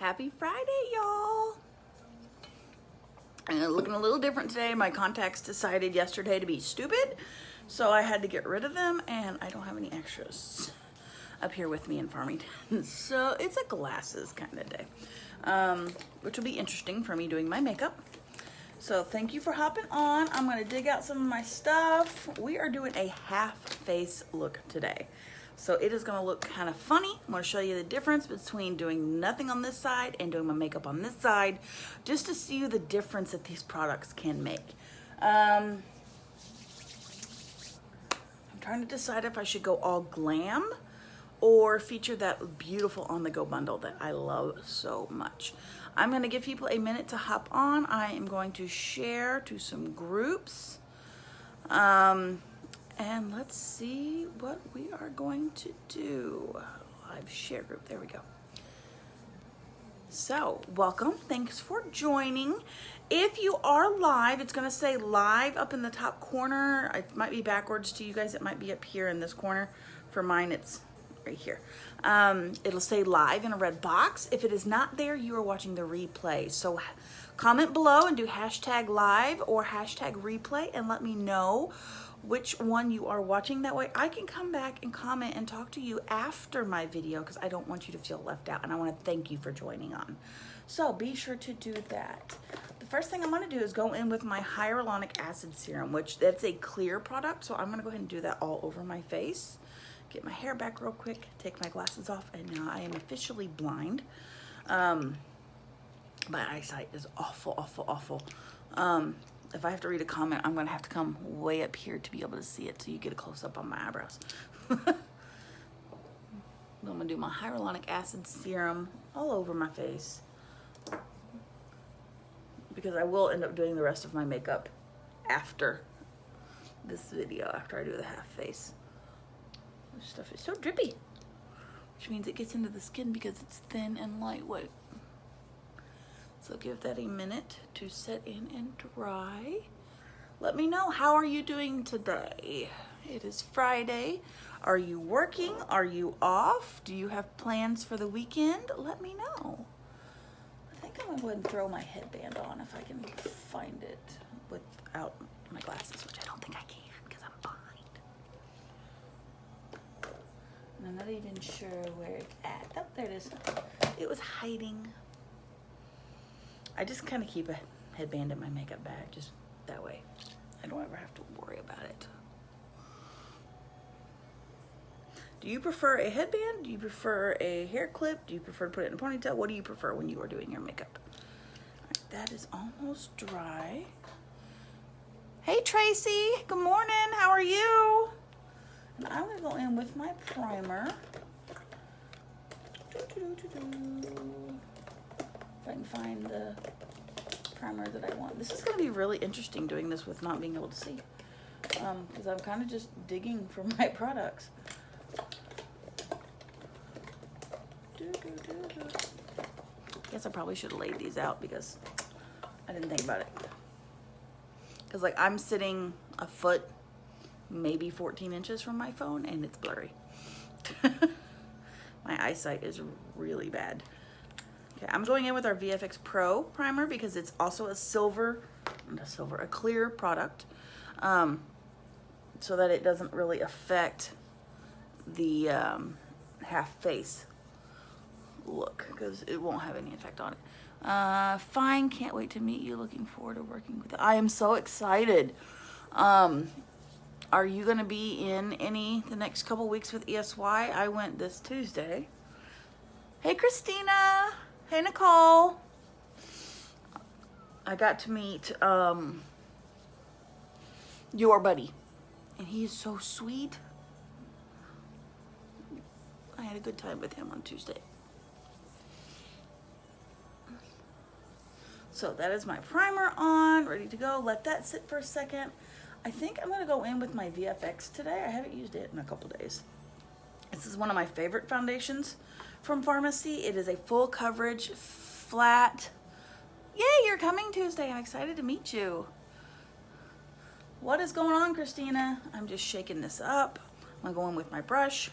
Happy Friday, y'all. And looking a little different today. My contacts decided yesterday to be stupid, so I had to get rid of them, and I don't have any extras up here with me in Farmington. So it's a glasses kind of day, which will be interesting for me doing my makeup. So thank you for hopping on. I'm going to dig out some of my stuff. We are doing a half face look today. So it is going to look kind of funny. I'm going to show you the difference between doing nothing on this side and doing my makeup on this side, just to see the difference that these products can make. I'm trying to decide if I should go all glam or feature that beautiful on-the-go bundle that I love so much. I'm going to give people a minute to hop on. I am going to share to some groups. And let's see what we are going to do. Live share group, there we go. So, welcome, thanks for joining. If you are live, it's gonna say live up in the top corner. It might be backwards to you guys, it might be up here in this corner. For mine, it's right here. It'll say live in a red box. If it is not there, you are watching the replay. So comment below and do hashtag live or hashtag replay and let me know which one you are watching. That way I can come back and comment and talk to you after my video, because I don't want you to feel left out and I want to thank you for joining on. So be sure to do that. The first thing I'm going to do is go in with my hyaluronic acid serum, which that's a clear product, so I'm going to go ahead and do that all over my face. Get my hair back real quick, take my glasses off, and now I am officially blind. My eyesight is awful, awful, awful. If I have to read a comment, I'm gonna have to come way up here to be able to see it, so you get a close-up on my eyebrows. I'm gonna do my hyaluronic acid serum all over my face, because I will end up doing the rest of my makeup after this video, after I do the half face. This stuff is so drippy, which means it gets into the skin because it's thin and lightweight. So give that a minute to set in and dry. Let me know, how are you doing today? It is Friday. Are you working? Are you off? Do you have plans for the weekend? Let me know. I think I'm gonna go ahead and throw my headband on if I can find it without my glasses, which I don't think I can because I'm blind. And I'm not even sure where it's at. Oh, there it is. It was hiding. I just kind of keep a headband in my makeup bag, just that way I don't ever have to worry about it. Do you prefer a headband? Do you prefer a hair clip? Do you prefer to put it in a ponytail? What do you prefer when you are doing your makeup? All right, that is almost dry. Hey Tracy, good morning, how are you? And I'm gonna go in with my primer. If I can find the primer that I want. This is going to be really interesting doing this with not being able to see, because I'm kind of just digging for my products. Guess I probably should have laid these out because I didn't think about it. Because like I'm sitting a foot, maybe 14 inches from my phone, and it's blurry. My eyesight is really bad. Okay, I'm going in with our VFX Pro primer because it's also a clear product, so that it doesn't really affect the half face look, because it won't have any effect on it. Fine, can't wait to meet you. Looking forward to working with you. I am so excited. Are you going to be in the next couple weeks with ESY? I went this Tuesday. Hey, Christina. Hey, Nicole. I got to meet your buddy, and he is so sweet. I had a good time with him on Tuesday. So that is my primer on, ready to go. Let that sit for a second. I think I'm gonna go in with my VFX today. I haven't used it in a couple days. This is one of my favorite foundations from Pharmacy. It is a full coverage, flat. Yay, you're coming Tuesday. I'm excited to meet you. What is going on, Christina? I'm just shaking this up. I'm gonna go in with my brush.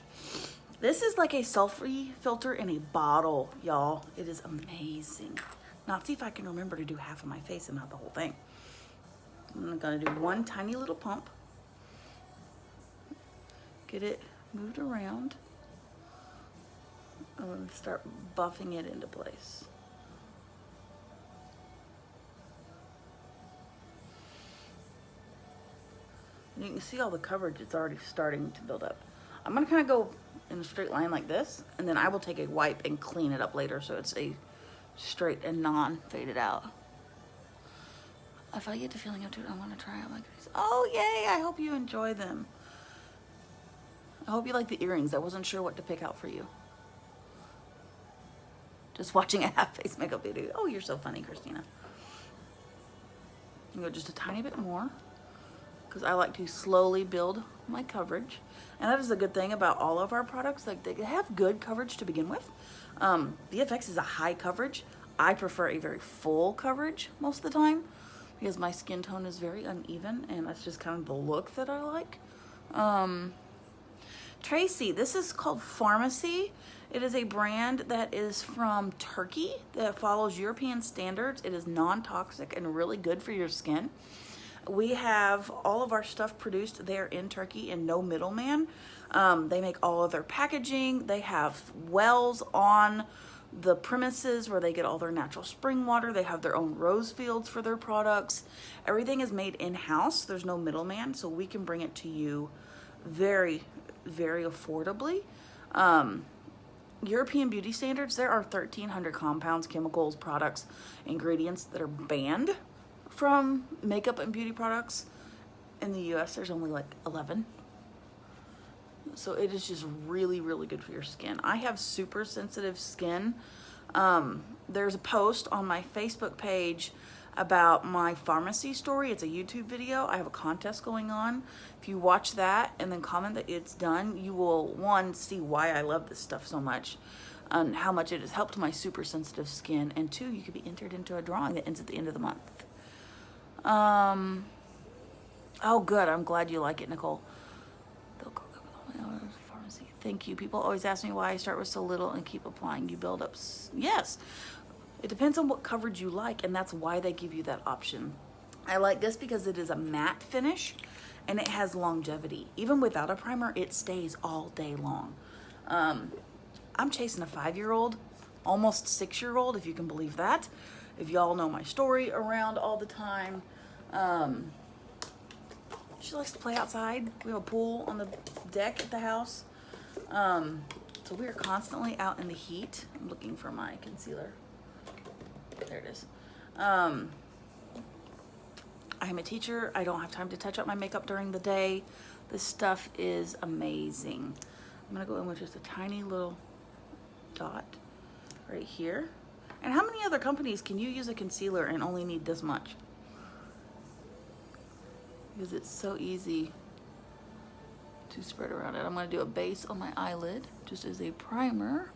This is like a selfie filter in a bottle, y'all. It is amazing. Now, let's see if I can remember to do half of my face and not the whole thing. I'm gonna do one tiny little pump. Get it moved around. I'm gonna start buffing it into place. You can see all the coverage, it's already starting to build up. I'm gonna kind of go in a straight line like this, and then I will take a wipe and clean it up later so it's a straight and non-faded out. If I get the feeling up to it, I want to try out my crease. Oh, yay, I hope you enjoy them. I hope you like the earrings. I wasn't sure what to pick out for you. Just watching a half-face makeup video. Oh, you're so funny, Christina. I'm gonna go just a tiny bit more, because I like to slowly build my coverage. And that is the good thing about all of our products. Like, they have good coverage to begin with. VFX is a high coverage. I prefer a very full coverage most of the time because my skin tone is very uneven, and that's just kind of the look that I like. Tracy, this is called Pharmacy. It is a brand that is from Turkey that follows European standards. It is non-toxic and really good for your skin. We have all of our stuff produced there in Turkey and no middleman. They make all of their packaging. They have wells on the premises where they get all their natural spring water. They have their own rose fields for their products. Everything is made in-house. There's no middleman, so we can bring it to you very, very affordably. European beauty standards, there are 1,300 compounds, chemicals, products, ingredients that are banned from makeup and beauty products. In the US, there's only like 11. So it is just really, really good for your skin. I have super sensitive skin. There's a post on my Facebook page about my pharmacy story. It's a YouTube video. I have a contest going on. If you watch that and then comment that it's done, you will, one, see why I love this stuff so much and how much it has helped my super sensitive skin, and two, you could be entered into a drawing that ends at the end of the month. Oh, good. I'm glad you like it, Nicole. Pharmacy. Thank you. People always ask me why I start with so little and keep applying. You build up. Yes. It depends on what coverage you like, and that's why they give you that option. I like this because it is a matte finish, and it has longevity. Even without a primer, it stays all day long. I'm chasing a 5-year-old, almost 6-year-old, if you can believe that. If y'all know my story around all the time. She likes to play outside. We have a pool on the deck at the house. So we are constantly out in the heat. I'm looking for my concealer. There it is. I am a teacher. I don't have time to touch up my makeup during the day. This stuff is amazing. I'm gonna go in with just a tiny little dot right here. And how many other companies can you use a concealer and only need this much? Because it's so easy to spread around it. I'm gonna do a base on my eyelid just as a primer.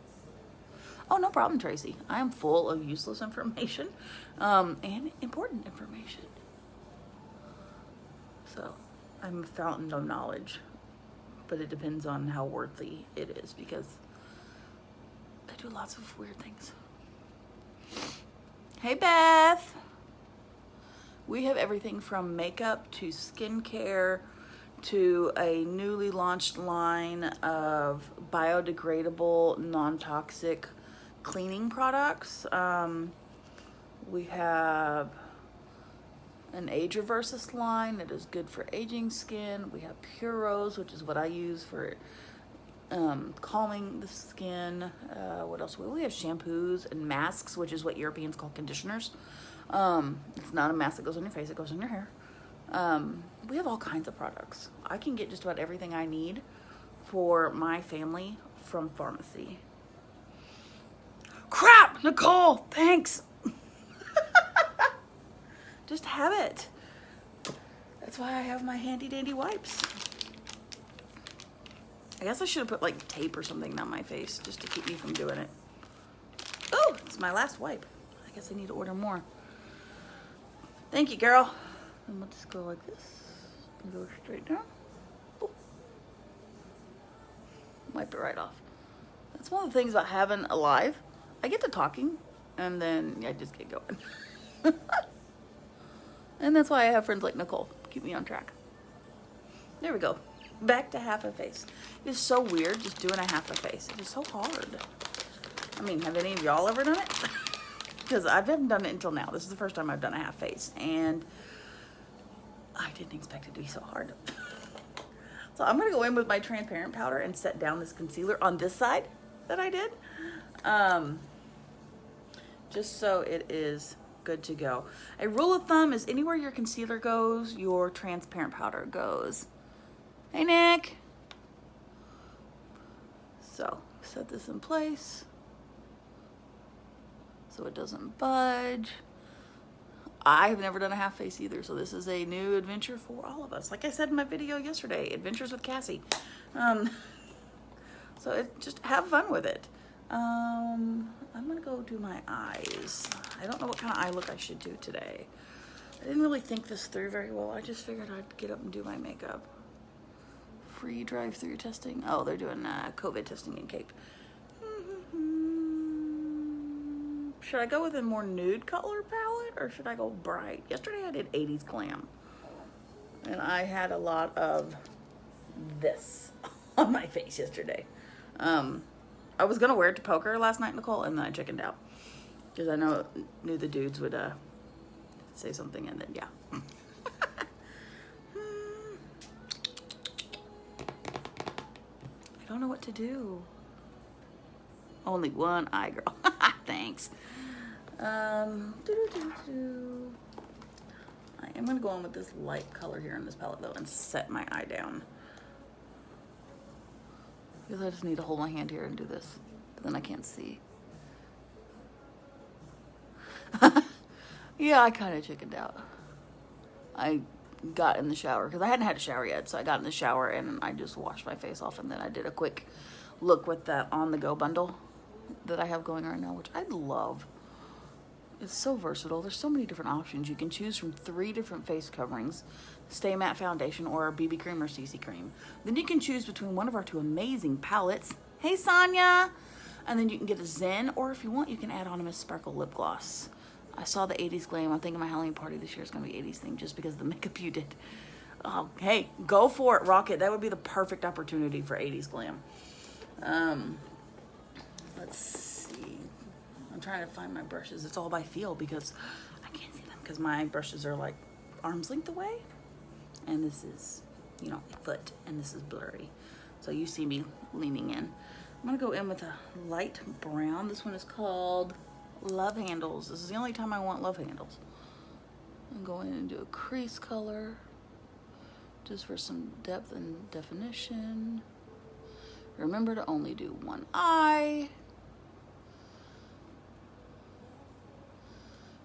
Oh, no problem, Tracy. I am full of useless information and important information. So I'm a fountain of knowledge, but it depends on how worthy it is because I do lots of weird things. Hey, Beth. We have everything from makeup to skincare to a newly launched line of biodegradable, non-toxic cleaning products. We have an Age Reversus line that is good for aging skin. We have Pure Rose, which is what I use for calming the skin. What else? We have shampoos and masks, which is what Europeans call conditioners. It's not a mask that goes on your face, it goes on your hair. We have all kinds of products. I can get just about everything I need for my family from Pharmacy. Crap, Nicole, thanks. Just have it. That's why I have my handy dandy wipes. I guess I should have put like tape or something down my face just to keep me from doing it. Oh, it's my last wipe. I guess I need to order more. Thank you, girl. And we'll just go like this and go straight down. Oh. Wipe it right off. That's one of the things about having a live. I get to talking, and then I just get going. And that's why I have friends like Nicole. Keep me on track. There we go. Back to half a face. It's so weird just doing a half a face. It is so hard. I mean, have any of y'all ever done it? Because I haven't done it until now. This is the first time I've done a half face. And I didn't expect it to be so hard. So I'm going to go in with my transparent powder and set down this concealer on this side that I did. Just so it is good to go. A rule of thumb is anywhere your concealer goes, your transparent powder goes. Hey, Nick. So set this in place so it doesn't budge. I've never done a half face either, so this is a new adventure for all of us. Like I said in my video yesterday, Adventures with Cassie. So just have fun with it. I'm gonna go do my eyes. I don't know what kind of eye look I should do today. I didn't really think this through very well. I just figured I'd get up and do my makeup. Free drive-through testing. Oh, they're doing COVID testing in Cape. Should I go with a more nude color palette or should I go bright? Yesterday I did 80s Glam. And I had a lot of this on my face yesterday. I was going to wear it to poker last night, Nicole, and then I chickened out. Because I knew the dudes would say something and then, yeah. I don't know what to do. Only one eye, girl. Thanks. I am going to go in with this light color here in this palette, though, and set my eye down. Because I just need to hold my hand here and do this. But then I can't see. Yeah, I kind of chickened out. I got in the shower, because I hadn't had a shower yet, so I got in the shower and I just washed my face off, and then I did a quick look with that on-the-go bundle that I have going right now, which I love. It's so versatile. There's so many different options. You can choose from 3 different face coverings, Stay Matte Foundation or BB Cream or CC Cream. Then you can choose between one of our 2 amazing palettes. Hey, Sonia! And then you can get a Zen, or if you want, you can add on a Miss Sparkle lip gloss. I saw the 80s Glam. I'm thinking my Halloween party this year is going to be 80s themed just because of the makeup you did. Oh, hey, go for it, rock it. That would be the perfect opportunity for 80s Glam. Let's see. I'm trying to find my brushes. It's all by feel because I can't see them because my brushes are like arm's length away. And this is, you know, a foot, and this is blurry. So you see me leaning in. I'm gonna go in with a light brown. This one is called Love Handles. This is the only time I want love handles. I'm going in and do a crease color just for some depth and definition. Remember to only do one eye.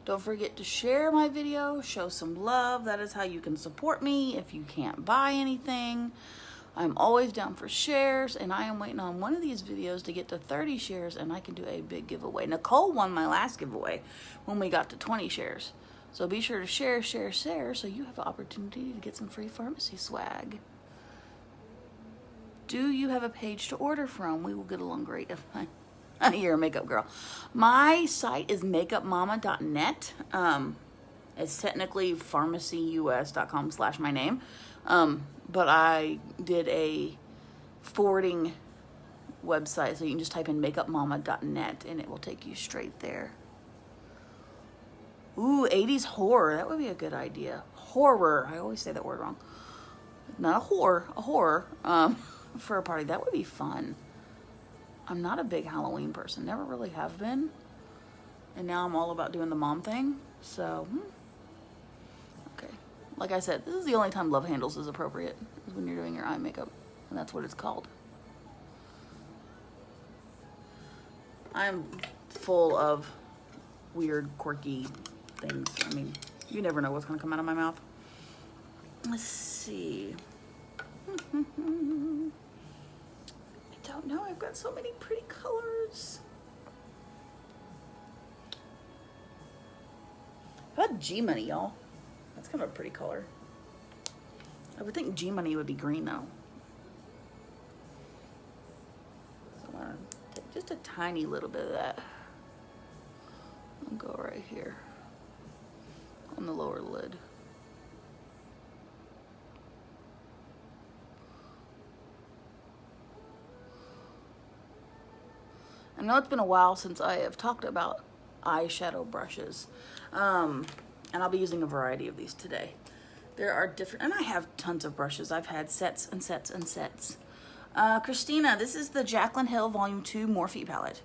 Don't forget to share my video, show some love. That is how you can support me if you can't buy anything. I'm always down for shares, and I am waiting on one of these videos to get to 30 shares, and I can do a big giveaway. Nicole won my last giveaway when we got to 20 shares. So be sure to share, so you have an opportunity to get some free pharmacy swag. Do you have a page to order from? We will get along great if you're a makeup girl. My site is makeupmama.net. It's technically pharmacyus.com/my name. But I did a forwarding website, so you can just type in makeupmama.net and it will take you straight there. Ooh, 80s horror. That would be a good idea. Horror. I always say that word wrong. Not a whore, a horror. For a party. That would be fun. I'm not a big Halloween person. Never really have been. And now I'm all about doing the mom thing. So, okay. Like I said, this is the only time Love Handles is appropriate, is when you're doing your eye makeup. And that's what it's called. I'm full of weird, quirky things. I mean, you never know what's going to come out of my mouth. Let's see. I don't know. I've got so many pretty colors. How about G Money, y'all? That's kind of a pretty color. I would think G Money would be green, though. So I'm going to take tiny little bit of that. I'll go right here on the lower lid. I know it's been a while since I have talked about eyeshadow brushes, and I'll be using a variety of these today. There are different, and I have tons of brushes. I've had sets and sets and sets. Christina, this is the Jaclyn Hill Volume 2 Morphe palette.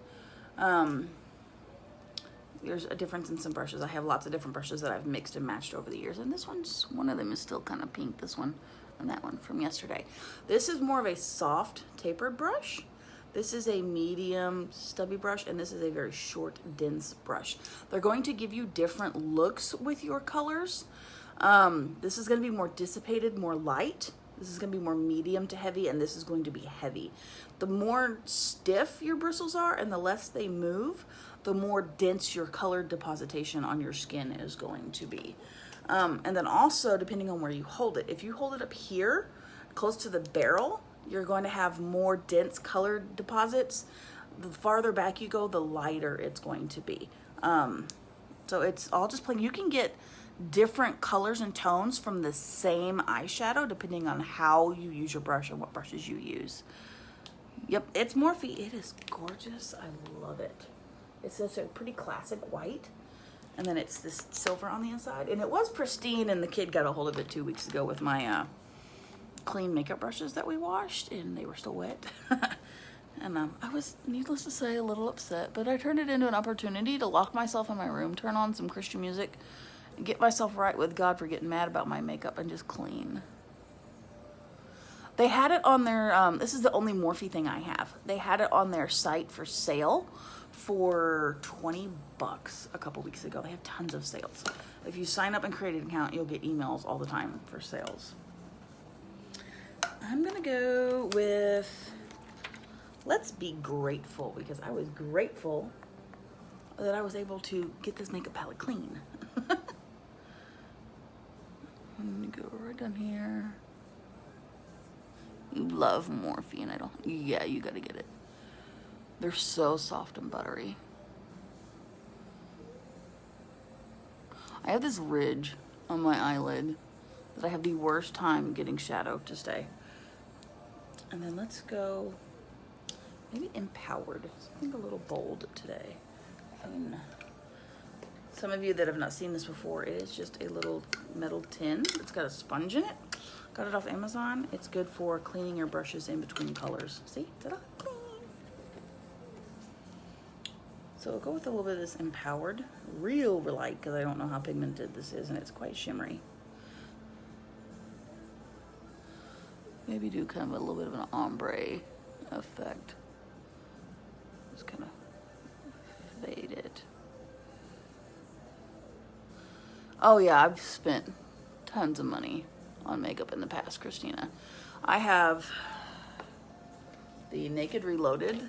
There's a difference in some brushes. I have lots of different brushes that I've mixed and matched over the years, and this one's, one of them is still kind of pink, this one and that one from yesterday. This is more of a soft tapered brush. This is a medium stubby brush, and this is a very short, dense brush. They're going to give you different looks with your colors. This is going to be more dissipated, more light. This is going to be more medium to heavy, and this is going to be heavy. The more stiff your bristles are and the less they move, the more dense your color depositation on your skin is going to be. And then also, depending on where you hold it, if you hold it up here, close to the barrel, you're going to have more dense color deposits. The farther back you go, the lighter it's going to be. So it's all just playing. You can get different colors and tones from the same eyeshadow depending on how you use your brush and what brushes you use. Yep, it's Morphe. It is gorgeous. I love it. It's just a pretty classic white. And then it's this silver on the inside. And it was pristine, and the kid got a hold of it 2 weeks ago with my clean makeup brushes that we washed, and they were still wet. And I was, needless to say, a little upset, but I turned it into an opportunity to lock myself in my room, turn on some Christian music, and get myself right with God for getting mad about my makeup and just clean. They had it on their, this is the only Morphe thing I have. They had it on their site for sale for $20 a couple weeks ago. They have tons of sales. If you sign up and create an account, you'll get emails all the time for sales. I'm gonna go with Let's Be Grateful, because I was grateful that I was able to get this makeup palette clean. I'm gonna go right down here. You love Morphe, and I don't, yeah, you gotta get it. They're so soft and buttery. I have this ridge on my eyelid that I have the worst time getting shadow to stay. And then let's go maybe Empowered. Something a little bold today. Some of you that have not seen this before, it is just a little metal tin. It's got a sponge in it. Got it off Amazon. It's good for cleaning your brushes in between colors. See? Ta-da! Clean. So I'll go with a little bit of this Empowered. Real light, because I don't know how pigmented this is, and it's quite shimmery. Maybe do kind of a little bit of an ombre effect. Just kind of fade it. Oh yeah, I've spent tons of money on makeup in the past, Christina. I have the Naked Reloaded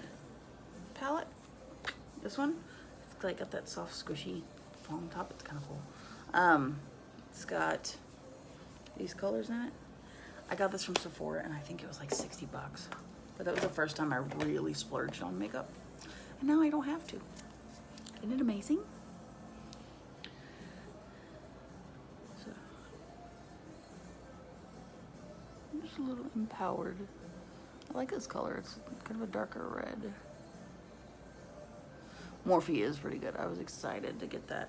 palette. This one. It's like got that soft squishy foam top. It's kind of cool. It's got these colors in it. I got this from Sephora, and I think it was like $60. But that was the first time I really splurged on makeup. And now I don't have to. Isn't it amazing? So, I'm just a little Empowered. I like this color. It's kind of a darker red. Morphe is pretty good. I was excited to get that.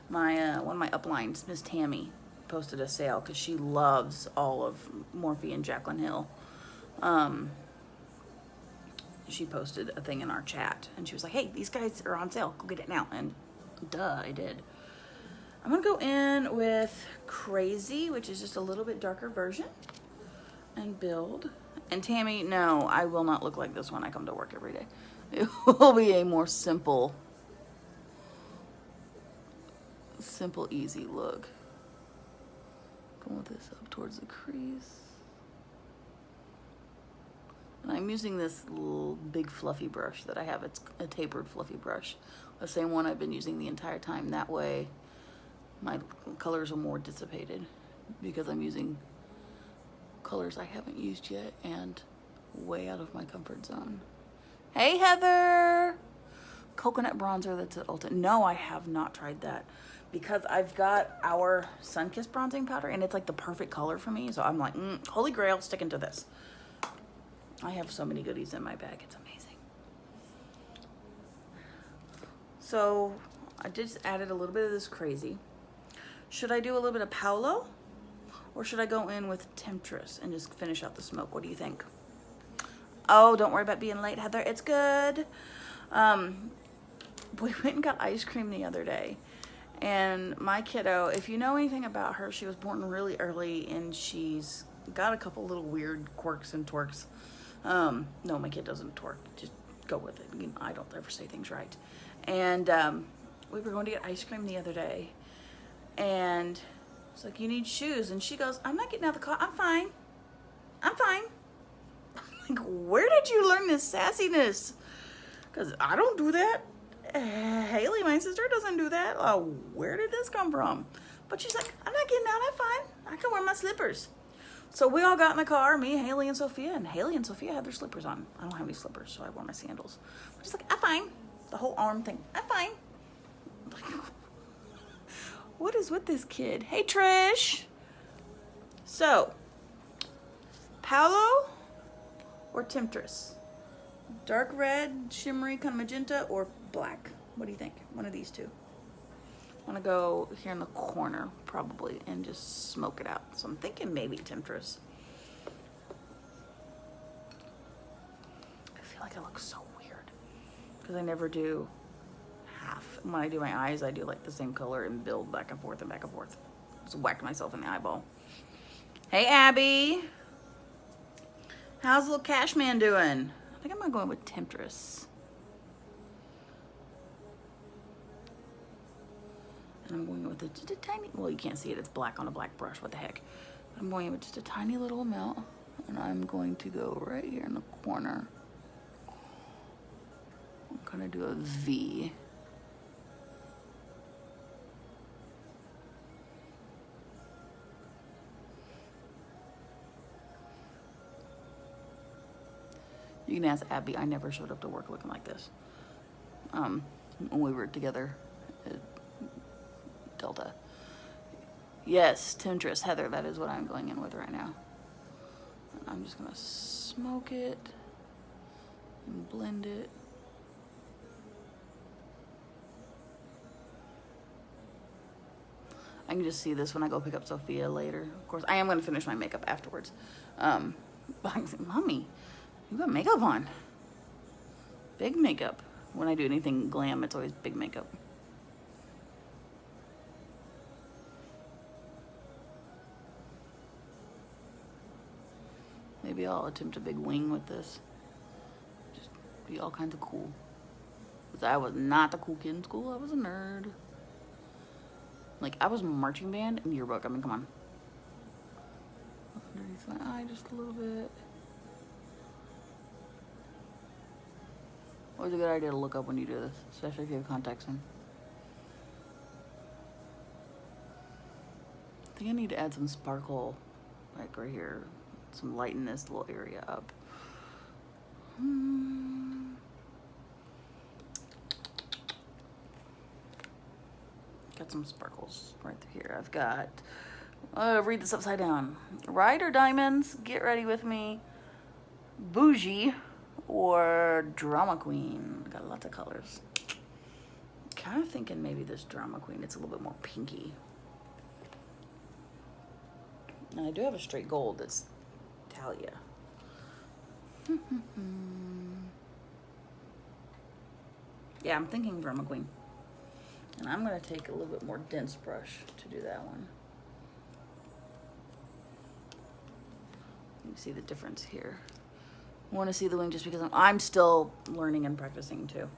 My one of my uplines, Miss Tammy, posted a sale because she loves all of Morphe and Jaclyn Hill. She posted a thing in our chat, and she was like, hey, these guys are on sale. Go get it now. And duh, I did. I'm going to go in with Crazy, which is just a little bit darker version, and build. And Tammy, no, I will not look like this when I come to work every day. It will be a more simple, easy look. Going with this up towards the crease. And I'm using this little big fluffy brush that I have. It's a tapered fluffy brush. The same one I've been using the entire time. That way my colors are more dissipated because I'm using colors I haven't used yet and way out of my comfort zone. Hey, Heather! coconut bronzer that's at Ulta. No, I have not tried that because I've got our Sunkissed bronzing powder and it's like the perfect color for me. So I'm like, holy grail, sticking to this. I have so many goodies in my bag. It's amazing. So I just added a little bit of this crazy. Should I do a little bit of Paolo or should I go in with Temptress and just finish out the smoke? What do you think? Oh, don't worry about being late, Heather. It's good. We went and got ice cream the other day. And my kiddo, if you know anything about her, she was born really early and she's got a couple little weird quirks and twerks. No, my kid doesn't twerk. Just go with it. You know, I don't ever say things right. And we were going to get ice cream the other day. And it's like, you need shoes. And she goes, I'm not getting out of the car. I'm fine. I'm fine. Like, where did you learn this sassiness? Because I don't do that. Haley, my sister, doesn't do that. Where did this come from? But she's like, I'm not getting out. I'm fine. I can wear my slippers. So we all got in the car, me, Haley, and Sophia. And Haley and Sophia had their slippers on. I don't have any slippers, so I wore my sandals. But she's like, I'm fine. The whole arm thing. I'm fine. Like, what is with this kid? Hey, Trish. So, Paolo or Temptress? Dark red, shimmery, kind of magenta, or black? What do you think? One of these two. I want to go here in the corner, probably, and just smoke it out. So I'm thinking maybe Temptress. I feel like I look so weird because I never do half. When I do my eyes, I do like the same color and build back and forth and back and forth. Just whack myself in the eyeball. Hey, Abby. How's little Cashman doing? I think I'm gonna go in with Temptress. And I'm going with just a tiny, well, you can't see it, it's black on a black brush, what the heck. But I'm going with just a tiny little amount, and I'm going to go right here in the corner. I'm gonna do a V. You can ask Abby, I never showed up to work looking like this. When we were together at Delta. Yes, Temptress, Heather, that is what I'm going in with right now. And I'm just gonna smoke it and blend it. I can just see this when I go pick up Sophia later. Of course, I am gonna finish my makeup afterwards. But I can say, Mommy, you got makeup on. Big makeup. When I do anything glam, it's always big makeup. Maybe I'll attempt a big wing with this. Just be all kinds of cool. Because I was not the cool kid in school. I was a nerd. Like, I was marching band in yearbook. I mean, come on. Underneath my eye just a little bit. Always a good idea to look up when you do this, especially if you have contacts in. I think I need to add some sparkle, like right here. Some lighten this little area up. Got some sparkles right through here. I've got, read this upside down. Ride or diamonds, get ready with me. Bougie or drama queen. Got lots of colors. Kind of thinking maybe this drama queen, it's a little bit more pinky. And I do have a straight gold that's Talia. Yeah, I'm thinking drama queen. And I'm going to take a little bit more dense brush to do that one. You can see the difference here. I want to see the wing just because I'm still learning and practicing too.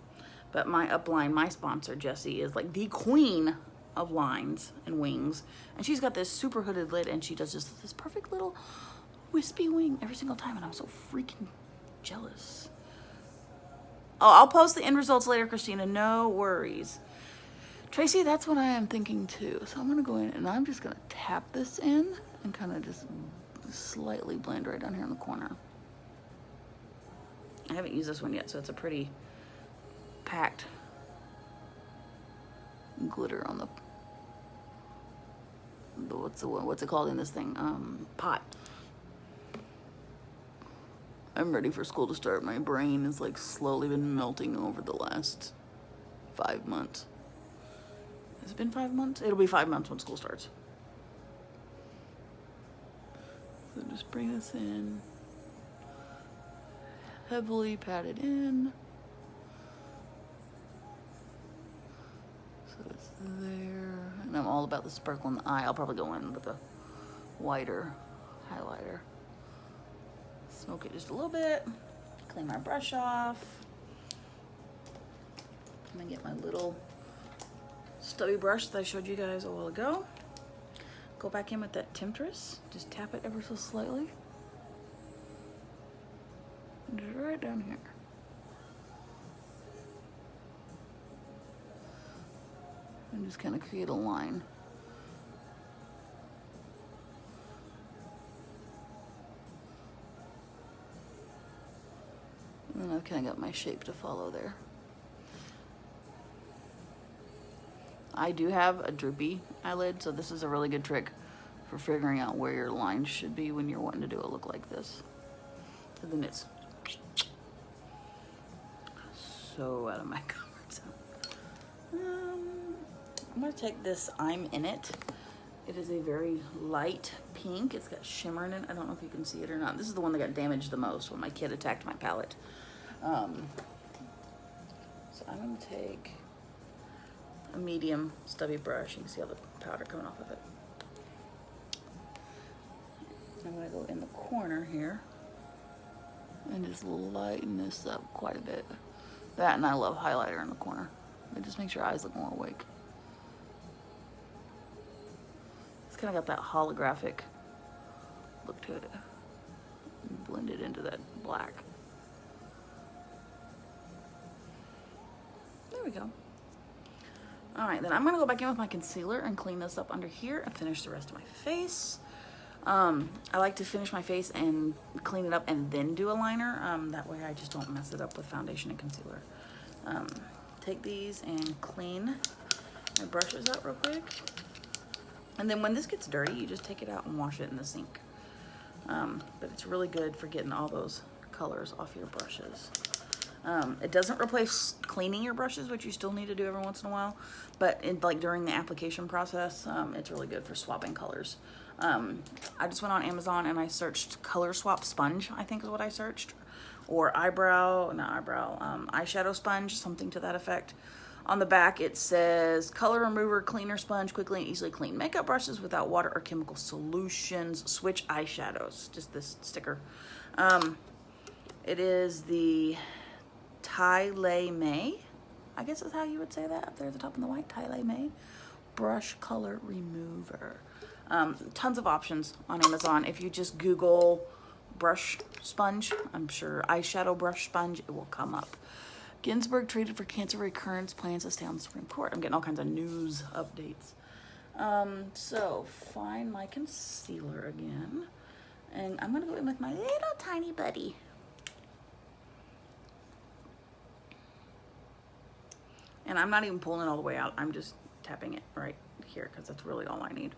But my upline, my sponsor, Jessie, is like the queen of lines and wings. And she's got this super hooded lid and she does just this perfect little wispy wing every single time. And I'm so freaking jealous. Oh, I'll post the end results later, Christina. No worries. Tracy, that's what I am thinking too. So I'm going to go in and I'm just going to tap this in and kind of just slightly blend right down here in the corner. I haven't used this one yet, so it's a pretty packed glitter on the what's it called in this thing? Pot. I'm ready for school to start. My brain has like slowly been melting over the last 5 months. Has it been 5 months? It'll be 5 months when school starts. So just bring this in. Heavily pat it in. So it's there. And I'm all about the sparkle in the eye. I'll probably go in with a whiter highlighter. Smoke it just a little bit. Clean my brush off. I'm gonna get my little stubby brush that I showed you guys a while ago. Go back in with that Temptress. Just tap it ever so slightly. And just right down here. And just kind of create a line. And then I've kind of got my shape to follow there. I do have a droopy eyelid, so this is a really good trick for figuring out where your lines should be when you're wanting to do a look like this. So then it's so out of my comfort zone. I'm gonna take this I'm In It. It is a very light pink. It's got shimmer in it. I don't know if you can see it or not. This is the one that got damaged the most when my kid attacked my palette. So I'm gonna take a medium stubby brush. You can see all the powder coming off of it. I'm gonna go in the corner here and just lighten this up quite a bit. That, and I love highlighter in the corner. It just makes your eyes look more awake. It's kind of got that holographic look to it. Blend it into that black. There we go. All right, then I'm gonna go back in with my concealer and clean this up under here and finish the rest of my face. I like to finish my face and clean it up and then do a liner. That way I just don't mess it up with foundation and concealer. Take these and clean my brushes out real quick. And then when this gets dirty, you just take it out and wash it in the sink. But it's really good for getting all those colors off your brushes. It doesn't replace cleaning your brushes, which you still need to do every once in a while, but like during the application process, it's really good for swapping colors. I just went on Amazon and I searched color swap sponge, I think is what I searched, or eyeshadow sponge, something to that effect. On the back it says color remover cleaner sponge, quickly and easily clean makeup brushes without water or chemical solutions, switch eyeshadows, just this sticker. It is the Tyler May, I guess is how you would say that, up there at the top in the white, Tyler May brush color remover. Tons of options on Amazon. If you just Google brush sponge, I'm sure eyeshadow brush sponge, it will come up. Ginsburg treated for cancer recurrence, plans to stay on the Supreme Court. I'm getting all kinds of news updates. So find my concealer again, and I'm gonna go in with my little tiny buddy. And I'm not even pulling it all the way out. I'm just tapping it right here because that's really all I need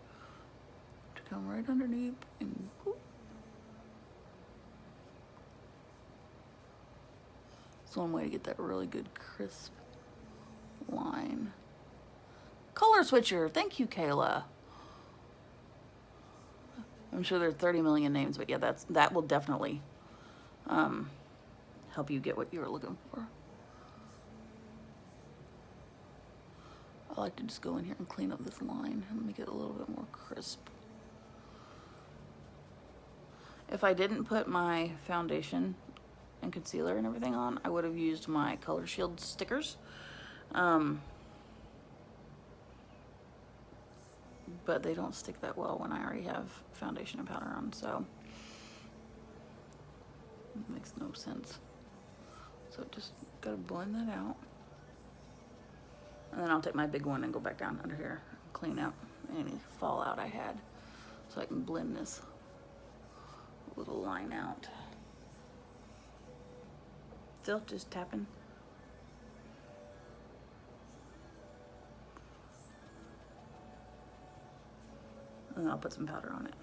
to come right underneath and whoop. It's one way to get that really good crisp line. Color switcher, thank you, Kayla. I'm sure there are 30 million names, but yeah, that will definitely help you get what you're looking for. I like to just go in here and clean up this line and make it a little bit more crisp. If I didn't put my foundation and concealer and everything on, I would have used my Color Shield stickers. But they don't stick that well when I already have foundation and powder on, so it makes no sense. So just gotta blend that out. And then I'll take my big one and go back down under here, clean out any fallout I had, so I can blend this little line out. Still just tapping. And then I'll put some powder on it.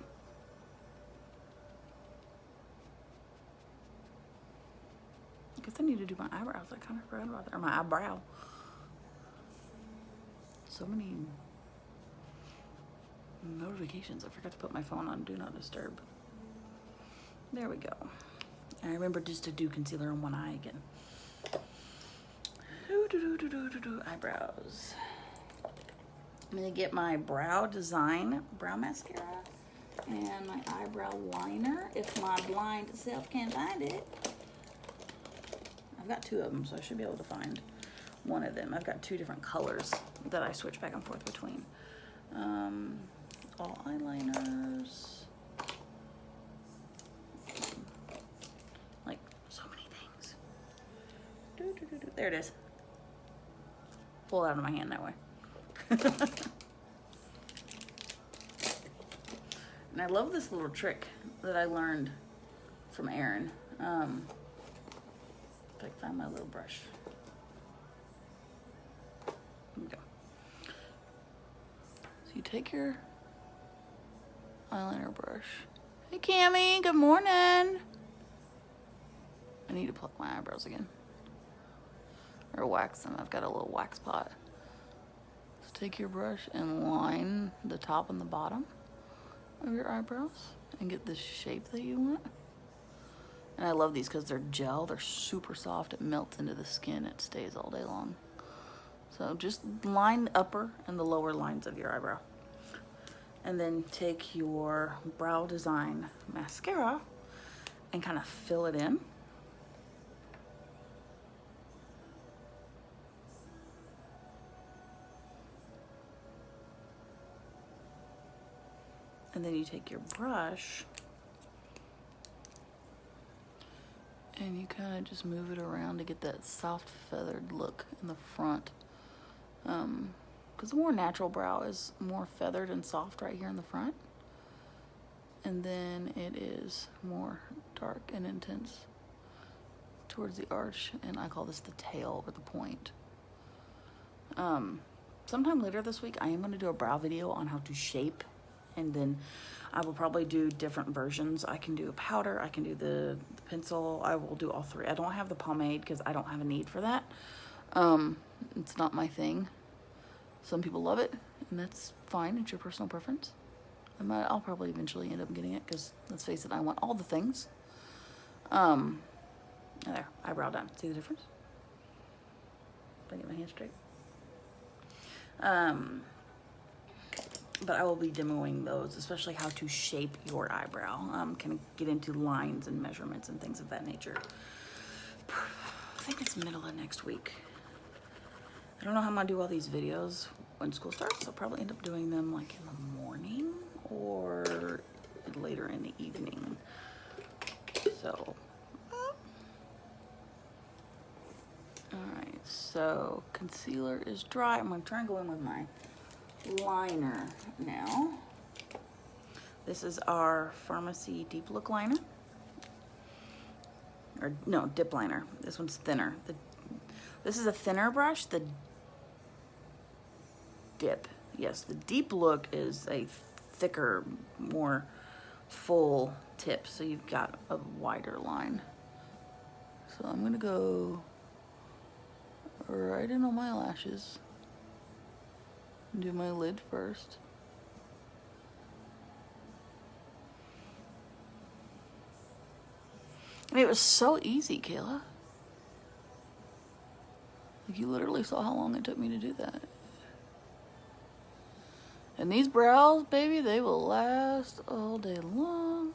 I guess I need to do my eyebrows. I kind of forgot about that. Or my eyebrow. So many notifications. I forgot to put my phone on Do Not Disturb. There we go. And I remember just to do concealer on one eye again. Eyebrows. I'm gonna get my Brow Design brow mascara and my eyebrow liner if my blind self can't find it. I've got two of them, so I should be able to find one of them. I've got two different colors that I switch back and forth between. All eyeliners. Like, so many things. There it is. Pull it out of my hand that way. And I love this little trick that I learned from Erin. If I can find my little brush. Here we go. So you take your eyeliner brush. Hey Cammie, good morning. I need to pluck my eyebrows again. Or wax them. I've got a little wax pot. So take your brush and line the top and the bottom of your eyebrows and get the shape that you want. And I love these because they're gel. They're super soft. It melts into the skin. It stays all day long. So just line the upper and the lower lines of your eyebrow. And then take your Brow Design mascara and kind of fill it in. And then you take your brush and you kind of just move it around to get that soft feathered look in the front. Because the more natural brow is more feathered and soft right here in the front. And then it is more dark and intense towards the arch. And I call this the tail or the point. Sometime later this week, I am going to do a brow video on how to shape. And then I will probably do different versions. I can do a powder, I can do the pencil, I will do all three. I don't have the pomade because I don't have a need for that. It's not my thing. Some people love it, and that's fine, it's your personal preference. I'll probably eventually end up getting it because, let's face it, I want all the things. There, eyebrow done. See the difference? If I get my hand straight. But I will be demoing those, especially how to shape your eyebrow. Kind of get into lines and measurements and things of that nature. I think it's middle of next week. I don't know how I'm gonna do all these videos when school starts. I'll probably end up doing them like in the morning or later in the evening. So, all right, so concealer is dry. I'm gonna try and go in with my liner now. This is our Pharmacy Deep Look Liner. Or no, dip liner. This one's thinner. This is a thinner brush. The dip, yes, the Deep Look is a thicker, more full tip, so you've got a wider line. So I'm gonna go right in on my lashes. Do my lid first. And it was so easy, Kayla. Like, you literally saw how long it took me to do that. And these brows, baby, they will last all day long.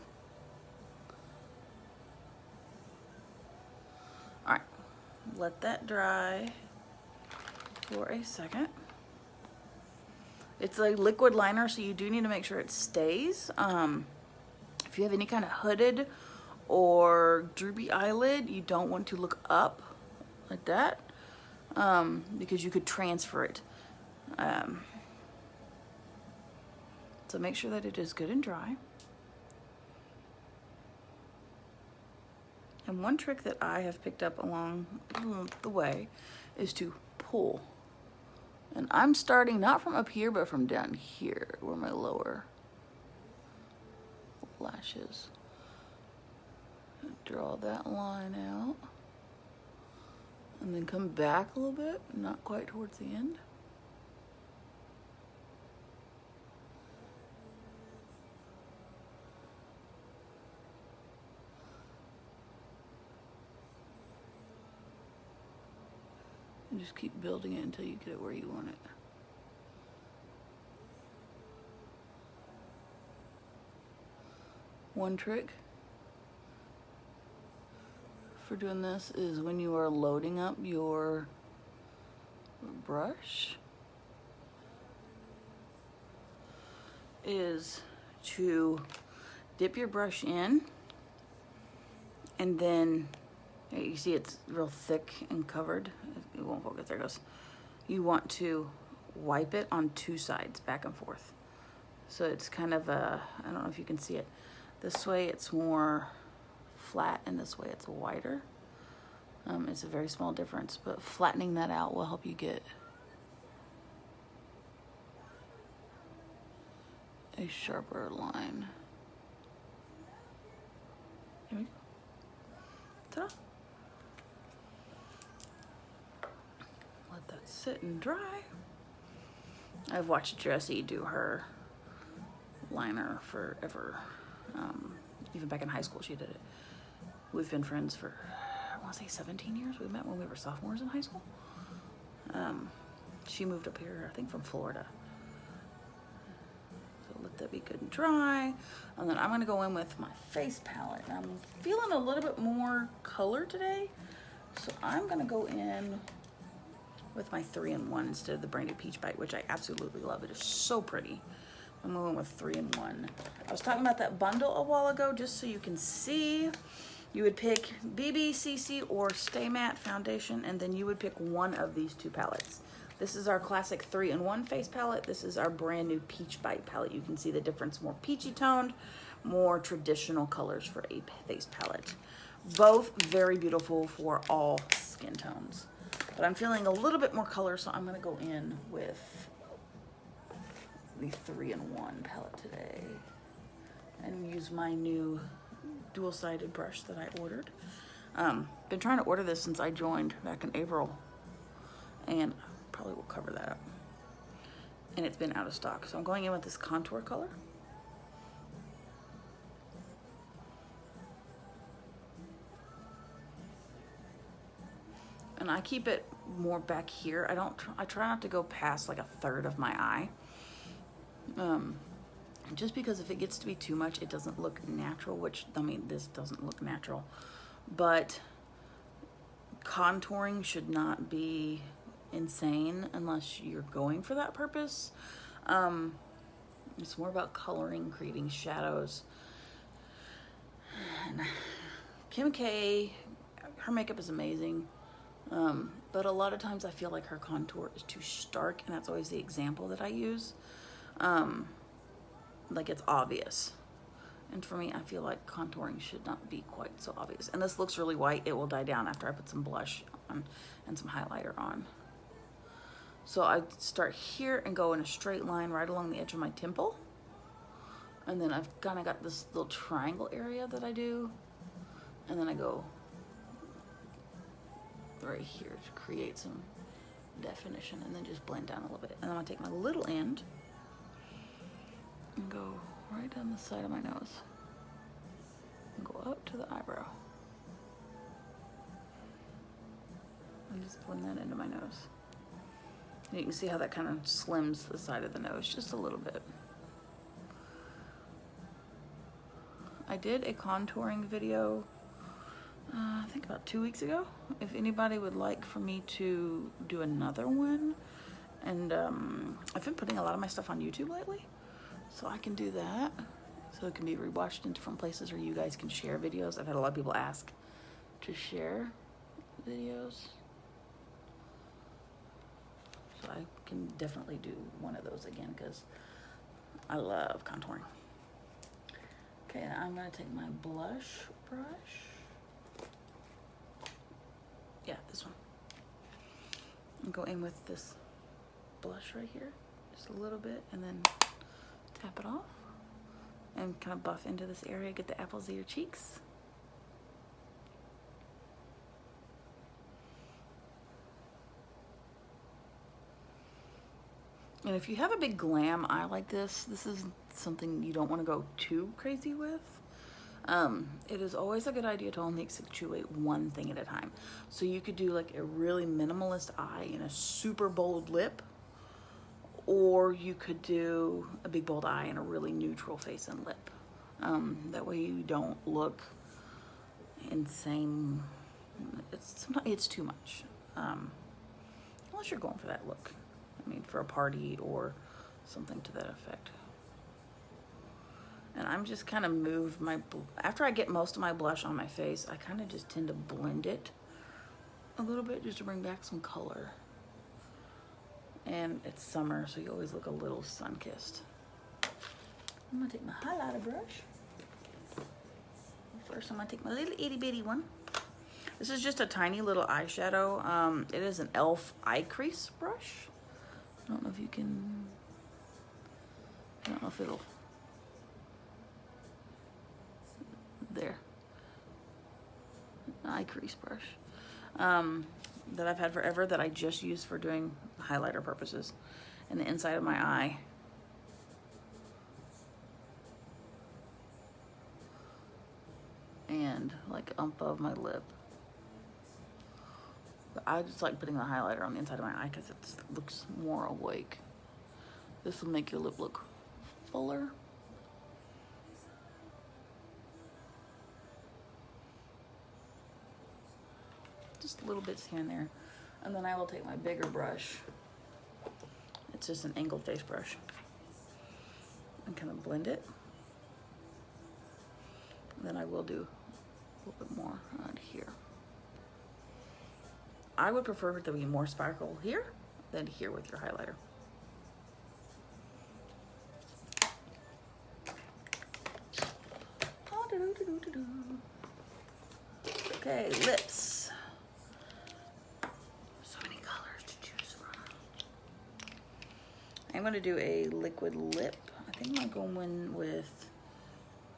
All right, let that dry for a second. It's a liquid liner, so you do need to make sure it stays. If you have any kind of hooded or droopy eyelid, you don't want to look up like that, because you could transfer it. So make sure that it is good and dry. And one trick that I have picked up along the way is to pull. And I'm starting not from up here, but from down here, where my lower lashes. Draw that line out. And then come back a little bit, not quite towards the end. And just keep building it until you get it where you want it. One trick for doing this is when you are loading up your brush is to dip your brush in, and then you see it's real thick and covered. It won't focus, there it goes. You want to wipe it on two sides, back and forth. So it's kind of a, I don't know if you can see it. This way it's more flat, and this way it's wider. It's a very small difference, but flattening that out will help you get a sharper line. Here we go. Ta-da. Let that sit and dry. I've watched Jessie do her liner forever. Even back in high school she did it. We've been friends for, I want to say 17 years. We met when we were sophomores in high school. She moved up here, I think from Florida. So let that be good and dry. And then I'm gonna go in with my face palette. I'm feeling a little bit more color today. So I'm gonna go in with my 3-in-1 instead of the branded Peach Bite, which I absolutely love. It is so pretty. I'm going with 3-in-1. I was talking about that bundle a while ago, just so you can see. You would pick BB, CC, or Stay Matte foundation, and then you would pick one of these two palettes. This is our classic 3-in-1 face palette. This is our brand new Peach Bite palette. You can see the difference, more peachy toned, more traditional colors for a face palette. Both very beautiful for all skin tones. But I'm feeling a little bit more color, so I'm gonna go in with the 3-in-1 palette today and use my new dual-sided brush that I ordered. Been trying to order this since I joined back in April, and probably will cover that up. And it's been out of stock, so I'm going in with this contour color. And I keep it more back here. I try not to go past like 1/3 of my eye. Just because if it gets to be too much, it doesn't look natural, which, I mean, this doesn't look natural. But contouring should not be insane unless you're going for that purpose. It's more about coloring, creating shadows. And Kim K, her makeup is amazing. But a lot of times I feel like her contour is too stark, and that's always the example that I use. Like it's obvious. And for me, I feel like contouring should not be quite so obvious. And this looks really white. It will die down after I put some blush on and some highlighter on. So I start here and go in a straight line right along the edge of my temple. And then I've kind of got this little triangle area that I do. And then I go right here to create some definition, and then just blend down a little bit. And then I'll take my little end and go right down the side of my nose and go up to the eyebrow and just blend that into my nose. And you can see how that kind of slims the side of the nose just a little bit. I did a contouring video I think about 2 weeks ago. If anybody would like for me to do another one, and I've been putting a lot of my stuff on YouTube lately, so I can do that, so it can be rewatched in different places, or you guys can share videos. I've had a lot of people ask to share videos, so I can definitely do one of those again because I love contouring. Okay, I'm gonna take my blush brush. Yeah, this one. And go in with this blush right here, just a little bit, and then tap it off. and kind of buff into this area, get the apples of your cheeks. And if you have a big glam eye like this is something you don't want to go too crazy with. It is always a good idea to only accentuate one thing at a time. So you could do like a really minimalist eye and a super bold lip, or you could do a big bold eye and a really neutral face and lip. That way you don't look insane. It's too much, unless you're going for that look. I mean, for a party or something to that effect. And I'm just kind of move my, after I get most of my blush on my face, I kind of just tend to blend it a little bit just to bring back some color. And it's summer, so you always look a little sun-kissed. I'm gonna take my highlighter brush. First, I'm gonna take my little itty bitty one. This is just a tiny little eyeshadow. It is an e.l.f. eye crease brush. I don't know if you can, I don't know if it'll, there, an eye crease brush that I've had forever, that I just use for doing highlighter purposes in the inside of my eye. And like above my lip. But I just like putting the highlighter on the inside of my eye because it looks more awake. This will make your lip look fuller. Just little bits here and there. And then I will take my bigger brush. It's just an angled face brush. And kind of blend it. And then I will do a little bit more on here. I would prefer there to be more sparkle here than here with your highlighter. Okay, lips. So many colors to choose from. I'm going to do a liquid lip. I think I'm going with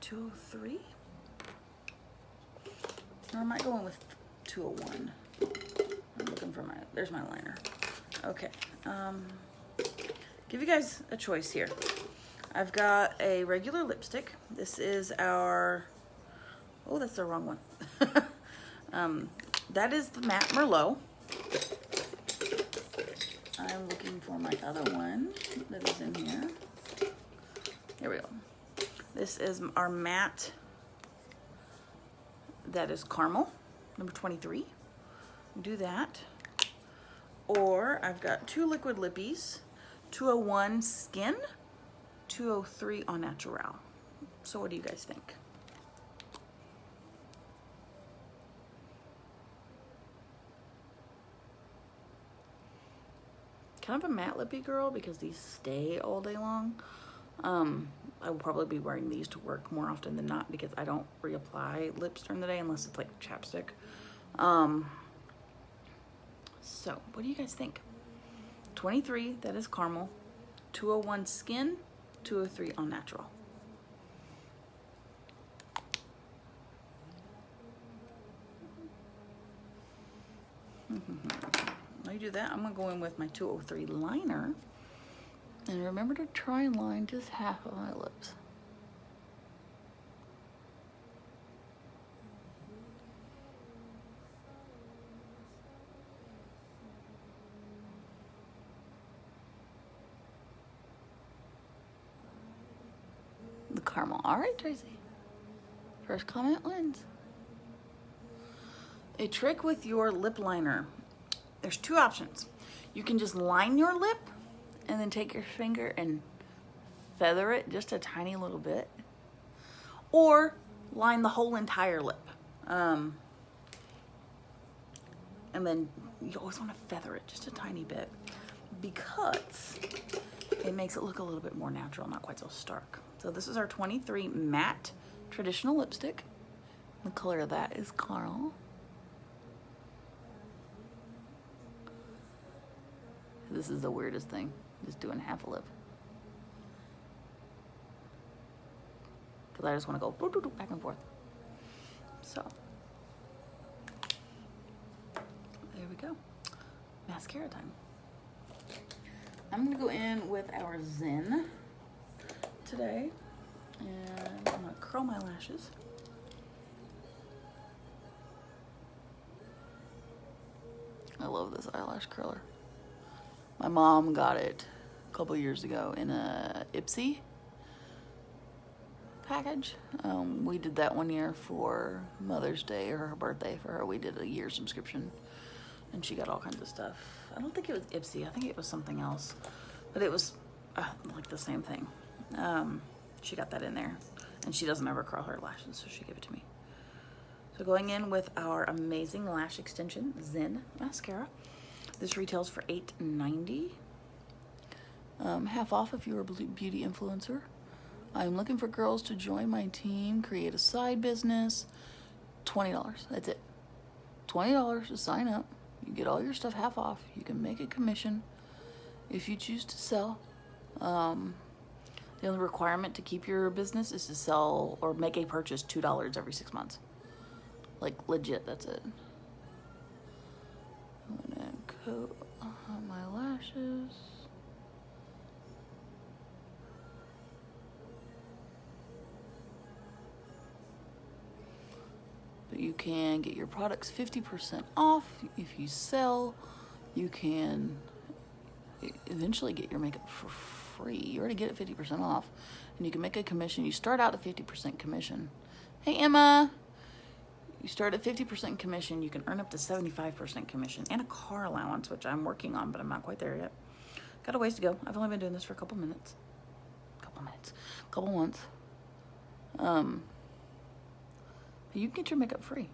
203. Or I might go in with 201. I'm looking for my, there's my liner. Okay, give you guys a choice here. I've got a regular lipstick. This is our, oh, that's the wrong one. That is the Matte Merlot. I'm looking for my other one that is in here. Here we go. This is our matte, that is Caramel, number 23. Do that. Or I've got two liquid lippies, 201 Skin, 203 Au Naturel. So what do you guys think? Kind of a matte lippy girl because these stay all day long. I will probably be wearing these to work more often than not because I don't reapply lips during the day unless it's like chapstick. So what do you guys think? 23, that is Caramel, 201 Skin, 203 Au Naturel. While you do that, I'm gonna go in with my 203 liner. And remember to try and line just half of my lips. The caramel. All right, Tracy. First comment wins. A trick with your lip liner. There's two options. You can just line your lip and then take your finger and feather it just a tiny little bit. Or line the whole entire lip. And then you always want to feather it just a tiny bit because it makes it look a little bit more natural, not quite so stark. So this is our 23 matte traditional lipstick. The color of that is Caramel. This is the weirdest thing, just doing half a lip. because I just want to go back and forth. So there we go. Mascara time. I'm gonna go in with our Zen today, and I'm gonna curl my lashes. I love this eyelash curler. My mom got it a couple years ago in a Ipsy package. We did that one year for Mother's Day or her birthday for her. We did a year subscription, and she got all kinds of stuff. I don't think it was Ipsy. I think it was something else, but it was like the same thing. She got that in there, and she doesn't ever curl her lashes, so she gave it to me. So going in with our amazing lash extension Zen mascara. This retails for $8.90. Half off if you're a beauty influencer. I'm looking for girls to join my team, create a side business. $20. That's it. $20 to sign up. You get all your stuff half off. You can make a commission if you choose to sell. The only requirement to keep your business is to sell or make a purchase $2 every 6 months. Like legit, that's it. I'm gonna coat on my lashes. But you can get your products 50% off. If you sell, you can eventually get your makeup for free. You already get it 50% off, and you can make a commission. You start out at 50% commission. Hey Emma, you start at 50% commission. You can earn up to 75% commission and a car allowance, which I'm working on, but I'm not quite there yet. Got a ways to go. I've only been doing this for a couple months. You can get your makeup free.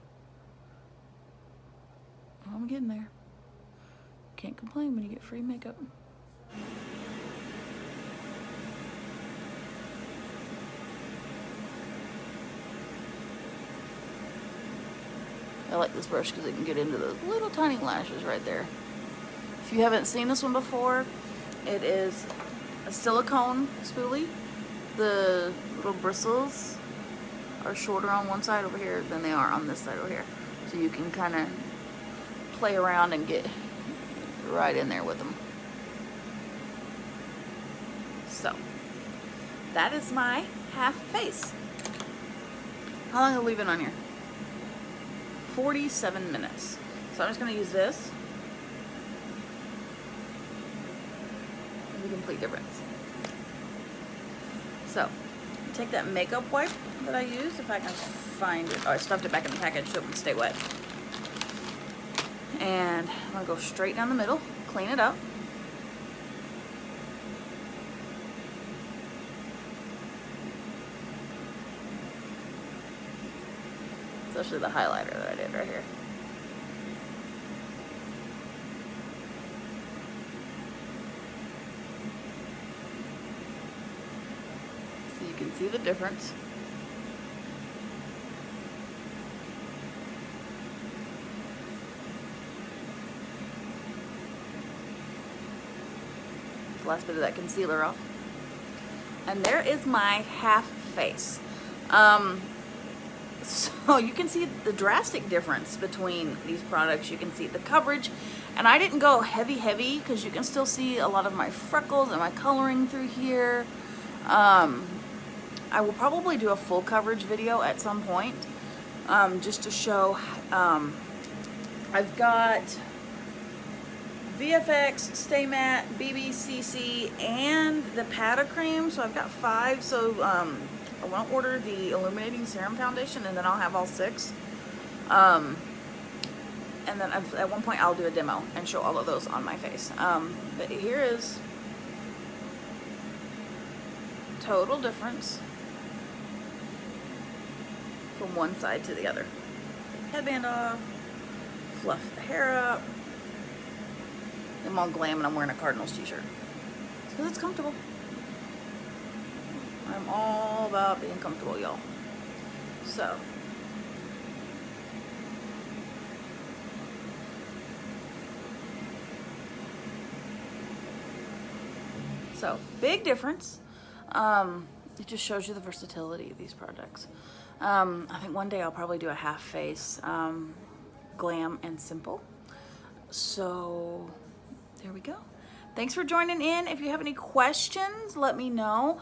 I'm getting there. Can't complain when you get free makeup. I like this brush because it can get into those little tiny lashes right there. If you haven't seen this one before, it is a silicone spoolie. The little bristles are shorter on one side over here than they are on this side over here. So you can kind of play around and get right in there with them. So, that is my half face. How long have we been on here? 47 minutes. So I'm just going to use this. It's a complete difference. So, take that makeup wipe that I used, if I can find it. Oh, I stuffed it back in the package so it would stay wet. And I'm going to go straight down the middle, clean it up. Especially the highlighter that I did right here. So you can see the difference. The last bit of that concealer off. And there is my half face. So you can see the drastic difference between these products. You can see the coverage, and I didn't go heavy because you can still see a lot of my freckles and my coloring through here. I will probably do a full coverage video at some point, just to show. I've got VFX, Stay Matte, BBCC, and the Pata Cream, so I've got 5. So I want to order the Illuminating Serum Foundation, and then I'll have all 6. And then at one point I'll do a demo and show all of those on my face. But here is total difference from one side to the other. Headband off, fluff the hair up. I'm all glam and I'm wearing a Cardinals t-shirt because it's comfortable. I'm all about being comfortable, y'all. So big difference. It just shows you the versatility of these products. I think one day I'll probably do a half face, Glam and Simple. So there we go. Thanks for joining in. If you have any questions, let me know.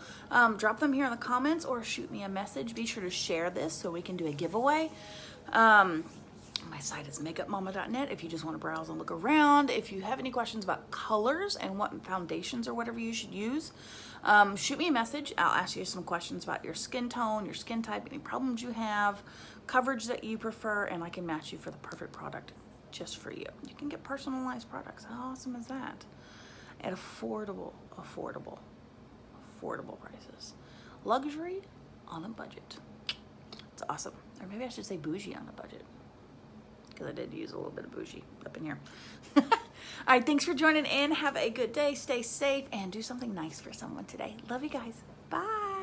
Drop them here in the comments or shoot me a message. Be sure to share this so we can do a giveaway. My site is makeupmama.net if you just want to browse and look around. If you have any questions about colors and what foundations or whatever you should use, shoot me a message. I'll ask you some questions about your skin tone, your skin type, any problems you have, coverage that you prefer, and I can match you for the perfect product just for you. You can get personalized products. How awesome is that? At affordable prices. Luxury on a budget. It's awesome. Or maybe I should say bougie on a budget, because I did use a little bit of bougie up in here. All right, thanks for joining in. Have a good day. Stay safe and do something nice for someone today. Love you guys. Bye.